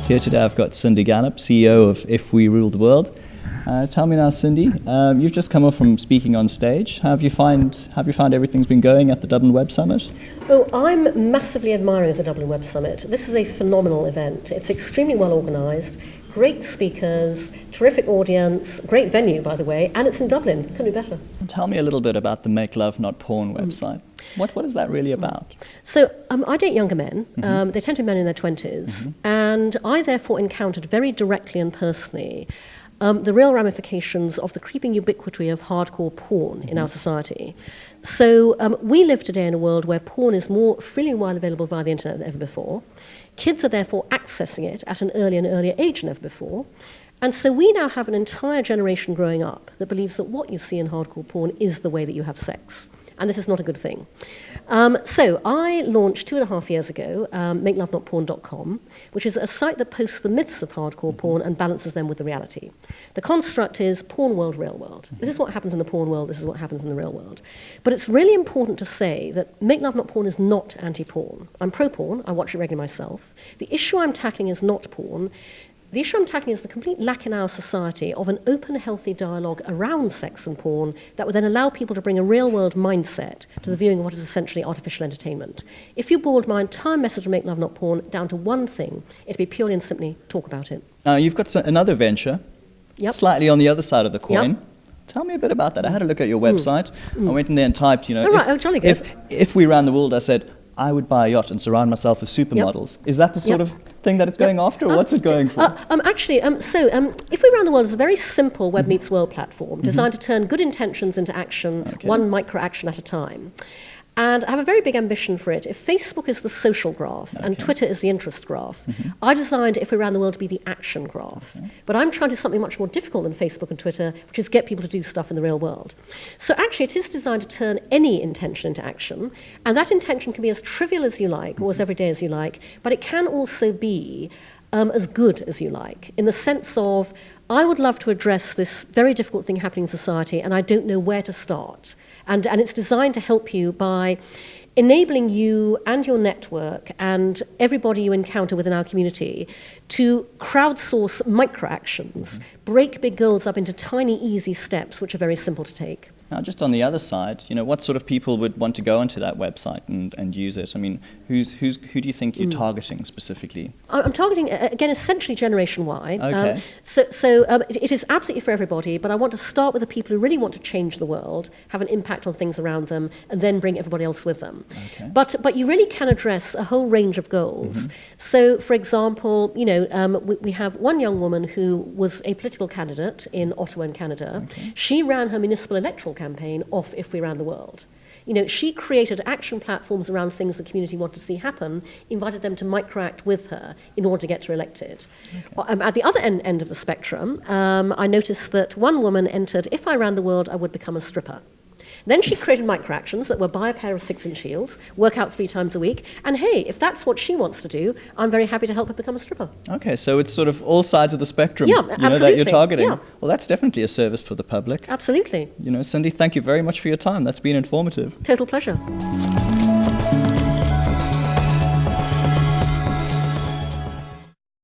Here today I've got Cindy Gallop, CEO of If We Rule the World. Tell me now, Cindy, you've just come off from speaking on stage. Have you found everything's been going at the Dublin Web Summit? Oh, I'm massively admiring of the Dublin Web Summit. This is a phenomenal event. It's extremely well organised, great speakers, terrific audience, great venue, by the way, and it's in Dublin. Couldn't be better. Tell me a little bit about the Make Love Not Porn website. What is that really about? So I date younger men. They tend to be men in their 20s, and I therefore encountered very directly and personally the real ramifications of the creeping ubiquity of hardcore porn in our society. So we live today in a world where porn is more freely and widely available via the internet than ever before. Kids are therefore accessing it at an earlier and earlier age than ever before. And so we now have an entire generation growing up that believes that what you see in hardcore porn is the way that you have sex. And this is not a good thing. So I launched 2.5 years ago, makelovenotporn.com, which is a site that posts the myths of hardcore porn and balances them with the reality. The construct is porn world, real world. This is what happens in the porn world, this is what happens in the real world. But it's really important to say that Make Love Not Porn is not anti-porn. I'm pro-porn, I watch it regularly myself. The issue I'm tackling is not porn. The issue I'm tackling is the complete lack in our society of an open, healthy dialogue around sex and porn that would then allow people to bring a real-world mindset to the viewing of what is essentially artificial entertainment. If you boiled my entire message of Make Love Not Porn down to one thing, it'd be purely and simply talk about it. Now, you've got another venture, slightly on the other side of the coin. Yep. Tell me a bit about that. I had a look at your website. I went in there and typed, Jolly good. if we ran the world, I said, I would buy a yacht and surround myself with supermodels. Is that the sort of thing that it's going after, or what's it going for? If We Ran the World is a very simple Web Meets World platform designed to turn good intentions into action, one micro action at a time. And I have a very big ambition for it. If Facebook is the social graph and Twitter is the interest graph, I designed If We Ran the World to be the action graph. But I'm trying to do something much more difficult than Facebook and Twitter, which is get people to do stuff in the real world. So actually it is designed to turn any intention into action, and that intention can be as trivial as you like or as everyday as you like, but it can also be as good as you like, in the sense of, I would love to address this very difficult thing happening in society, and I don't know where to start. And it's designed to help you by enabling you and your network and everybody you encounter within our community to crowdsource micro-actions, break big goals up into tiny, easy steps, which are very simple to take. Now, just on the other side, what sort of people would want to go onto that website and use it? I mean, who do you think you're targeting specifically? I'm targeting, again, essentially Generation Y. Okay. It is absolutely for everybody, but I want to start with the people who really want to change the world, have an impact on things around them, and then bring everybody else with them. Okay. But you really can address a whole range of goals. So, for example, we have one young woman who was a political candidate in Ottawa in Canada. She ran her municipal electoral campaign off If We Ran the World. She created action platforms around things the community wanted to see happen, invited them to microact with her in order to get her elected. At the other end of the spectrum, I noticed that one woman entered, if I ran the world, I would become a stripper. Then she created microactions that were buy a pair of 6-inch heels, work out 3 times a week, and hey, if that's what she wants to do, I'm very happy to help her become a stripper. Okay, so it's sort of all sides of the spectrum absolutely. That you're targeting. Yeah. Well, that's definitely a service for the public. Absolutely. Cindy, thank you very much for your time. That's been informative. Total pleasure.